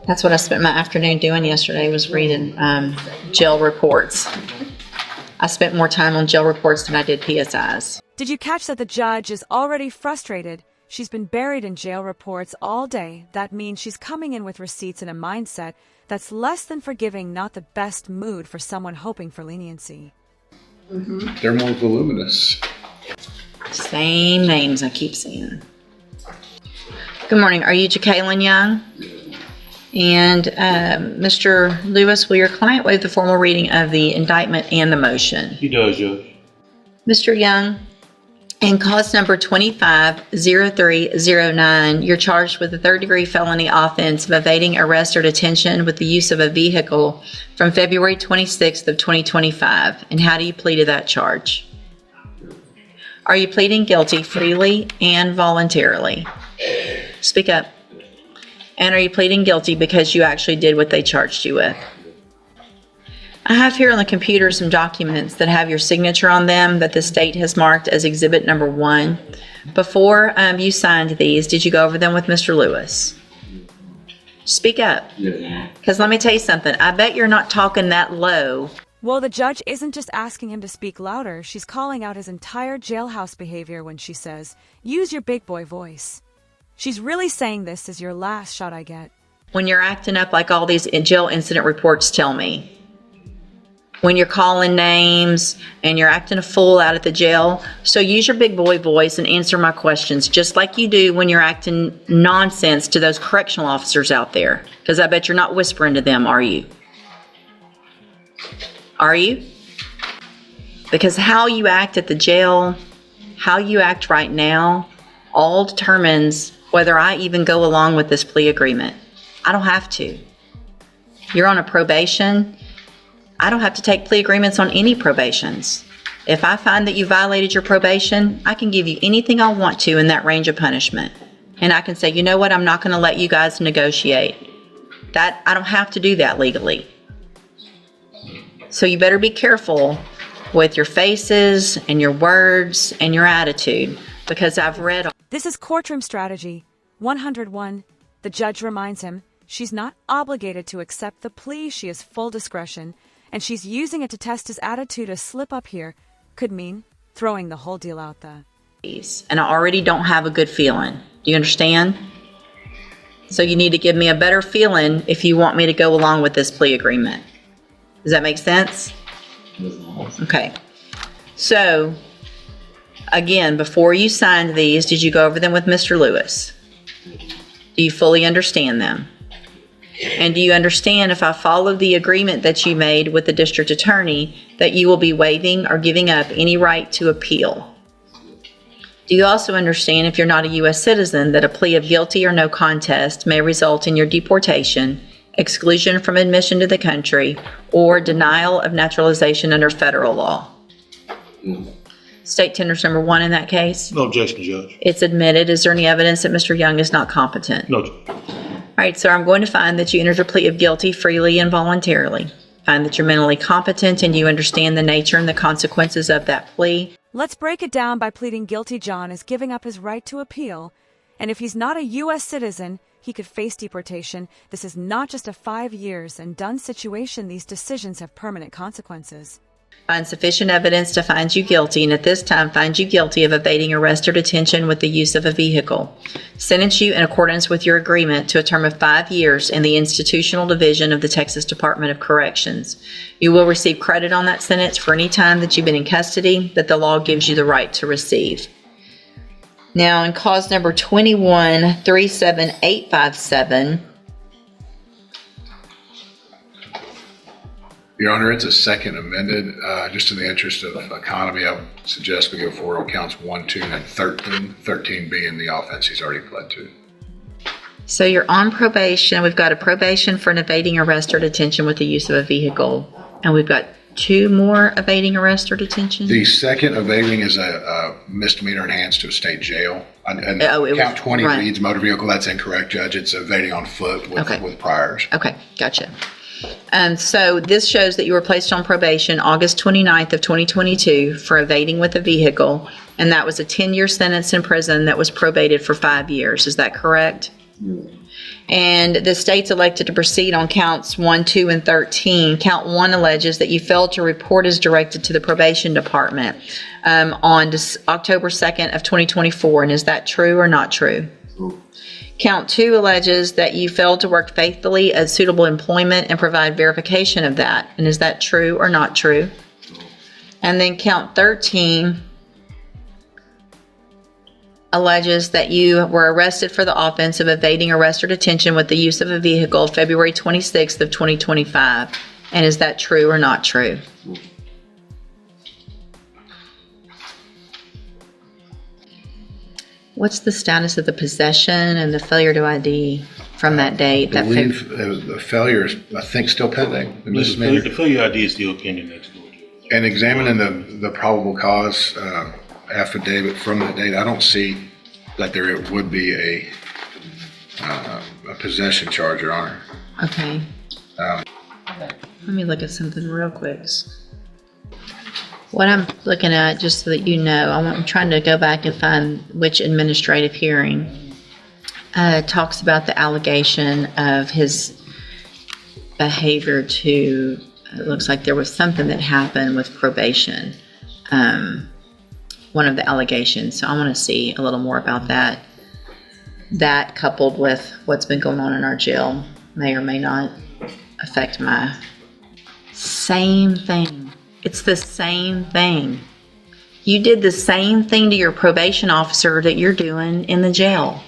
That's what I spent my afternoon doing yesterday, was reading jail reports. I spent more time on jail reports than I did PSIs. Did you catch that the judge is already frustrated? She's been buried in jail reports all day. That means she's coming in with receipts and a mindset that's less than forgiving, not the best mood for someone hoping for leniency. Mm-hmm. They're more voluminous. Same names I keep seeing. Good morning. Are you Jacqueline Young? And Mr. Lewis, will your client waive the formal reading of the indictment and the motion? He does, Judge. Mr. Young, in cause number 250309, you're charged with a third-degree felony offense of evading arrest or detention with the use of a vehicle from February 26th of 2025. And how do you plead to that charge? Are you pleading guilty freely and voluntarily? Speak up. And are you pleading guilty because you actually did what they charged you with? I have here on the computer some documents that have your signature on them that the state has marked as exhibit number 1. Before you signed these, did you go over them with Mr. Lewis? Speak up. Because let me tell you something. I bet you're not talking that low. Well, the judge isn't just asking him to speak louder. She's calling out his entire jailhouse behavior when she says, use your big boy voice. She's really saying this is your last shot I get. When you're acting up like all these jail incident reports tell me. When you're calling names and you're acting a fool out at the jail. So use your big boy voice and answer my questions just like you do when you're acting nonsense to those correctional officers out there. Because I bet you're not whispering to them, are you? Are you? Because how you act at the jail, how you act right now, all determines whether I even go along with this plea agreement. I don't have to. You're on a probation. I don't have to take plea agreements on any probations. If I find that you violated your probation, I can give you anything I want to in that range of punishment. And I can say, you know what, I'm not going to let you guys negotiate. That I don't have to do that legally. So you better be careful with your faces and your words and your attitude, because I've read. This is courtroom strategy 101. The judge reminds him she's not obligated to accept the plea. She has full discretion, and she's using it to test his attitude. A slip up here could mean throwing the whole deal out the. And I already don't have a good feeling. Do you understand? So you need to give me a better feeling if you want me to go along with this plea agreement. Does that make sense? Okay. So, again, before you signed these, did you go over them with Mr. Lewis? Do you fully understand them? And do you understand, if I follow the agreement that you made with the district attorney, that you will be waiving or giving up any right to appeal? Do you also understand, if you're not a U.S. citizen, that a plea of guilty or no contest may result in your deportation, exclusion from admission to the country, or denial of naturalization under federal law? State tenders number 1 in that case? No objection, Judge. It's admitted. Is there any evidence that Mr. Young is not competent? No, Judge. All right, so I'm going to find that you entered a plea of guilty freely and voluntarily. Find that you're mentally competent and you understand the nature and the consequences of that plea. Let's break it down by pleading guilty. John is giving up his right to appeal, and if he's not a U.S. citizen, he could face deportation. This is not just a 5 years and done situation. These decisions have permanent consequences. Find sufficient evidence to find you guilty, and at this time find you guilty of evading arrest or detention with the use of a vehicle. Sentence you in accordance with your agreement to a term of 5 years in the Institutional Division of the Texas Department of Corrections. You will receive credit on that sentence for any time that you've been in custody that the law gives you the right to receive. Now, in cause number 2137857, Your Honor, it's a second amended. Just in the interest of economy, I would suggest we go forward on counts 1, 2, and 13. 13 being the offense he's already pled to. so you're on probation. We've got a probation for an evading arrest or detention with the use of a vehicle. And we've got 2 more evading arrest or detention? The second evading is a misdemeanor enhanced to a state jail. And count 20 right. reads motor vehicle. That's incorrect, Judge. It's evading on foot with priors. Okay, gotcha. So this shows that you were placed on probation August 29th of 2022 for evading with a vehicle, and that was a 10-year sentence in prison that was probated for 5 years. Is that correct? And the state's elected to proceed on counts 1, 2, and 13. Count 1 alleges that you failed to report as directed to the probation department on October 2nd of 2024. And is that true or not true? Count 2 alleges that you failed to work faithfully at suitable employment and provide verification of that. And is that true or not true? And then count 13 alleges that you were arrested for the offense of evading arrest or detention with the use of a vehicle February 26th of 2025. And is that true or not true? What's the status of the possession and the failure to ID from that date? I believe the failure is, I think, still pending. The failure ID is still pending next door. And examining the probable cause affidavit from that date, I don't see that there would be a possession charge, Your Honor. Okay. Let me look at something real quick. What I'm looking at, just so that you know, I'm trying to go back and find which administrative hearing talks about the allegation of his behavior to, it looks like there was something that happened with probation. One of the allegations. So I want to see a little more about that. That coupled with what's been going on in our jail may or may not affect my same thing. It's the same thing. You did the same thing to your probation officer that you're doing in the jail.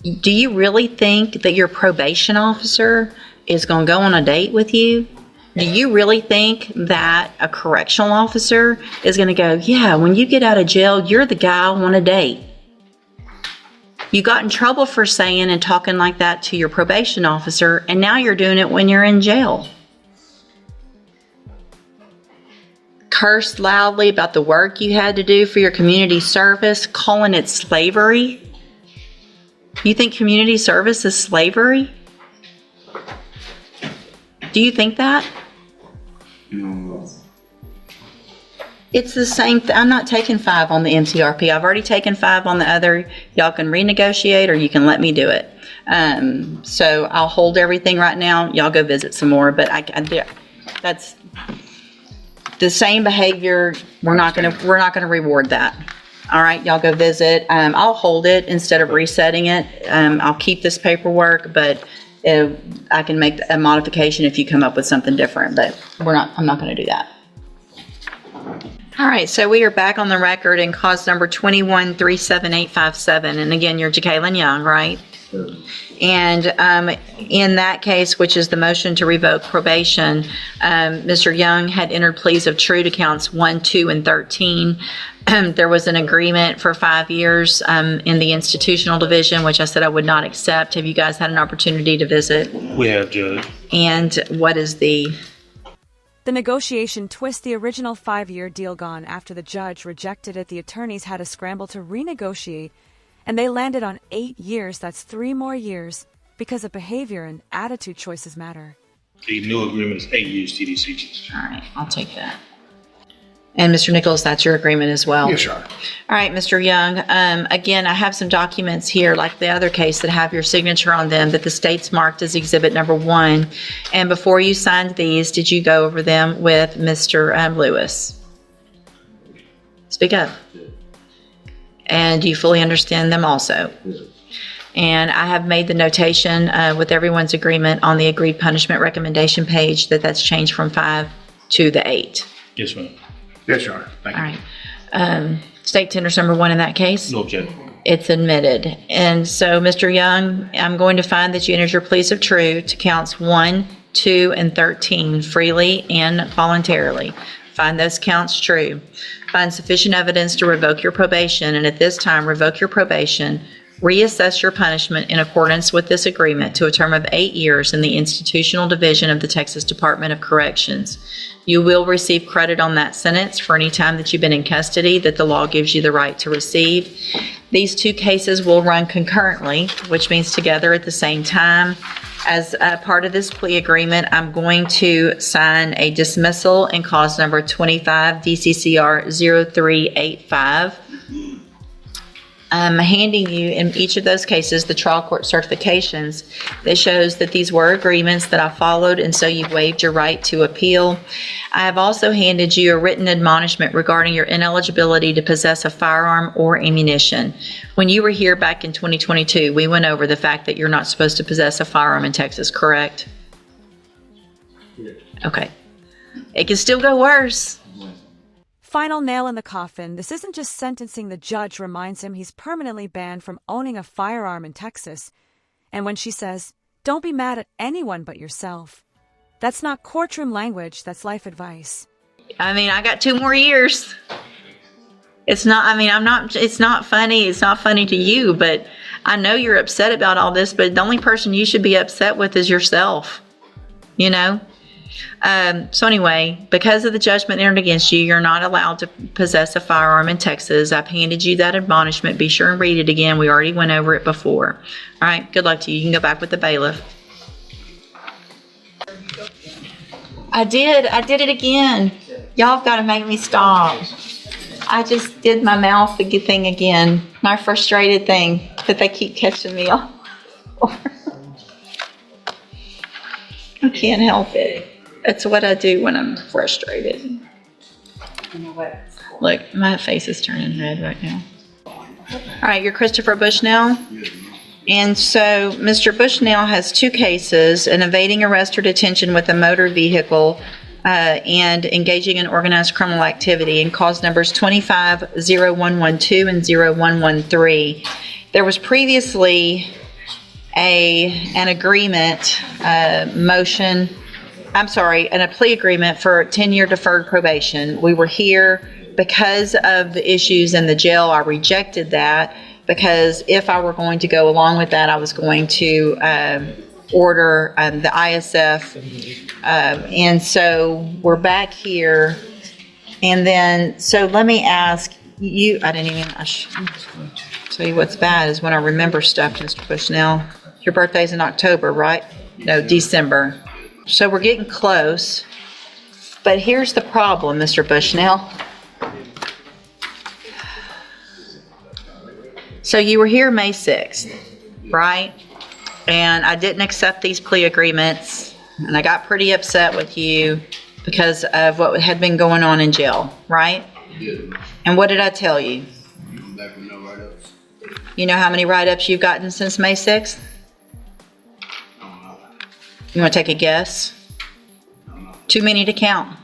Do you really think that your probation officer is going to go on a date with you? Do you really think that a correctional officer is going to go, yeah, when you get out of jail, you're the guy I want to date? You got in trouble for saying and talking like that to your probation officer, and now you're doing it when you're in jail. Cursed loudly about the work you had to do for your community service, calling it slavery. You think community service is slavery? Do you think that? It's the same I'm not taking 5 on the MTRP. I've already taken 5 on the other. Y'all can renegotiate or you can let me do it. So I'll hold everything right now. Y'all go visit some more. But that's the same behavior. We're not gonna reward that. All right, y'all go visit. I'll hold it instead of resetting it. I'll keep this paperwork, but I can make a modification if you come up with something different, but I'm not going to do that. All right, so we are back on the record in cause number 21-37857. And again, you're Jacqueline Young, right? Sure. And in that case, which is the motion to revoke probation, Mr. Young had entered pleas of true to counts 1, 2, and 13. There was an agreement for 5 years in the institutional division, which I said I would not accept. Have you guys had an opportunity to visit? We have, Judge. And what is the negotiation twist the original 5-year deal gone after the judge rejected it. The attorneys had to scramble to renegotiate, and they landed on 8 years. That's 3 more years because of behavior and attitude choices matter. The new agreement is 8 years TDC. All right, I'll take that. And Mr. Nichols, that's your agreement as well? Yes, Your Honor. All right, Mr. Young. Again, I have some documents here, like the other case, that have your signature on them that the state's marked as exhibit number 1. And before you signed these, did you go over them with Mr. Lewis? Speak up. And do you fully understand them also? Yes. And I have made the notation with everyone's agreement on the agreed punishment recommendation page that's changed from 5 to the 8. Yes, ma'am. Yes, Your Honor. Thank you. All right. State tenders number 1 in that case? No objection. It's admitted. And so, Mr. Young, I'm going to find that you entered your pleas of true to counts 1, 2, and 13 freely and voluntarily. Find those counts true. Find sufficient evidence to revoke your probation, and at this time, revoke your probation. Reassess your punishment in accordance with this agreement to a term of 8 years in the institutional division of the Texas Department of Corrections. You will receive credit on that sentence for any time that you've been in custody that the law gives you the right to receive. These 2 cases will run concurrently, which means together at the same time. As a part of this plea agreement, I'm going to sign a dismissal in cause number 25 DCCR 0385. handing you in each of those cases the trial court certifications that shows that these were agreements that I followed, and so you've waived your right to appeal. I have also handed you a written admonishment regarding your ineligibility to possess a firearm or ammunition. When you were here back in 2022, we went over the fact that you're not supposed to possess a firearm in Texas, correct? Okay. It can still go worse. Final nail in the coffin. This isn't just sentencing. The judge reminds him he's permanently banned from owning a firearm in Texas. And when she says, "Don't be mad at anyone but yourself," that's not courtroom language, that's life advice. I mean, I got 2 more years. It's not funny. It's not funny to you, but I know you're upset about all this, but the only person you should be upset with is yourself, you know? So anyway, because of the judgment entered against you, you're not allowed to possess a firearm in Texas. I've handed you that admonishment. Be sure and read it again. We already went over it before. All right, good luck to you. You can go back with the bailiff. I did it again. Y'all have got to make me stop. I just did my mouth thing again. My frustrated thing that they keep catching me on. I can't help it. That's what I do when I'm frustrated. You know what? Look, my face is turning red right now. All right, you're Christopher Bushnell. And so Mr. Bushnell has 2 cases: an evading arrest or detention with a motor vehicle and engaging in organized criminal activity, and cause numbers 25-0112 and 0113. There was previously an agreement motion. And a plea agreement for 10-year deferred probation. We were here because of the issues in the jail. I rejected that because if I were going to go along with that, I was going to order the ISF. And so we're back here. And then, so let me ask you, I should tell you what's bad is when I remember stuff, Mr. Bushnell. Your birthday's in October, right? No, December. So we're getting close, but here's the problem, Mr. Bushnell. So you were here May 6th, right? And I didn't accept these plea agreements, and I got pretty upset with you because of what had been going on in jail, right? Yeah. And what did I tell you? Back with no write-ups. You know how many write-ups you've gotten since May 6th? You want to take a guess? Too many to count.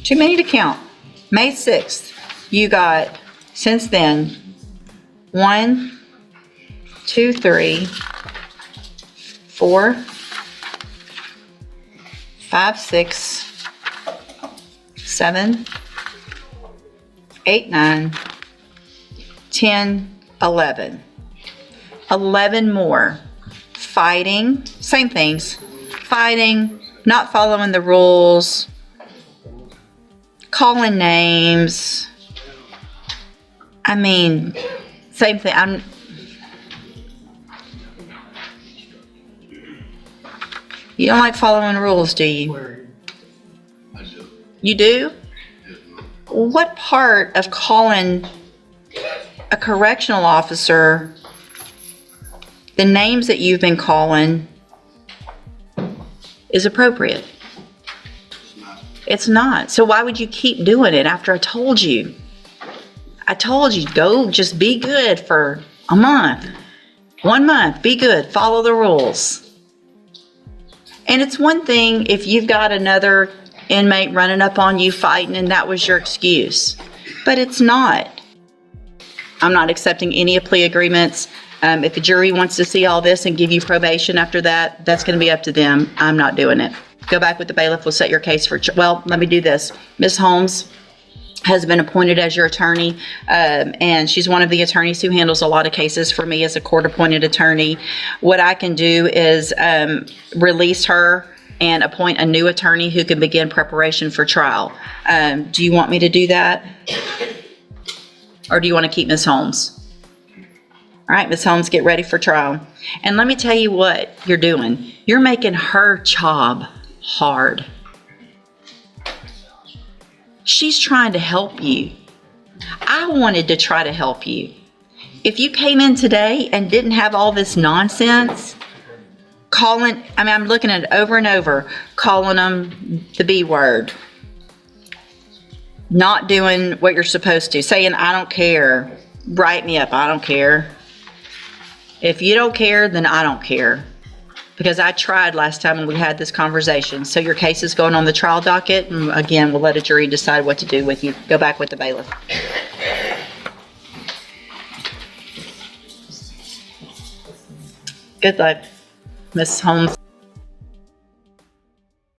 Too many to count. May 6th, you got, since then, 1, 2, 3, 4, 5, 6, 7, 8, 9, 10, 11. 11 more. Fighting, same things. Fighting, not following the rules, calling names. I mean, same thing. You don't like following rules, do you? I do. You do? Yes, ma'am. What part of calling a correctional officer the names that you've been calling is appropriate? It's not. It's not. So why would you keep doing it after I told you? I told you, go just be good for a month. 1 month, be good, follow the rules. And it's one thing if you've got another inmate running up on you fighting and that was your excuse. But it's not. I'm not accepting any plea agreements. If the jury wants to see all this and give you probation after that, that's going to be up to them. I'm not doing it. Go back with the bailiff. We'll set your case for, well, let me do this. Ms. Holmes has been appointed as your attorney, and she's one of the attorneys who handles a lot of cases for me as a court-appointed attorney. What I can do is release her and appoint a new attorney who can begin preparation for trial. Do you want me to do that? Or do you want to keep Ms. Holmes? All right, Ms. Holmes, get ready for trial. And let me tell you what you're doing. You're making her job hard. She's trying to help you. I I wanted to try to help you. If you came in today and didn't have all this nonsense, I'm looking at it over and over, calling them the B word, not doing what you're supposed to, saying, I don't care, write me up, I don't care. If you don't care, then I don't care. Because I tried last time when we had this conversation. So your case is going on the trial docket, and again, we'll let a jury decide what to do with you. Go back with the bailiff. Good luck, Miss Holmes.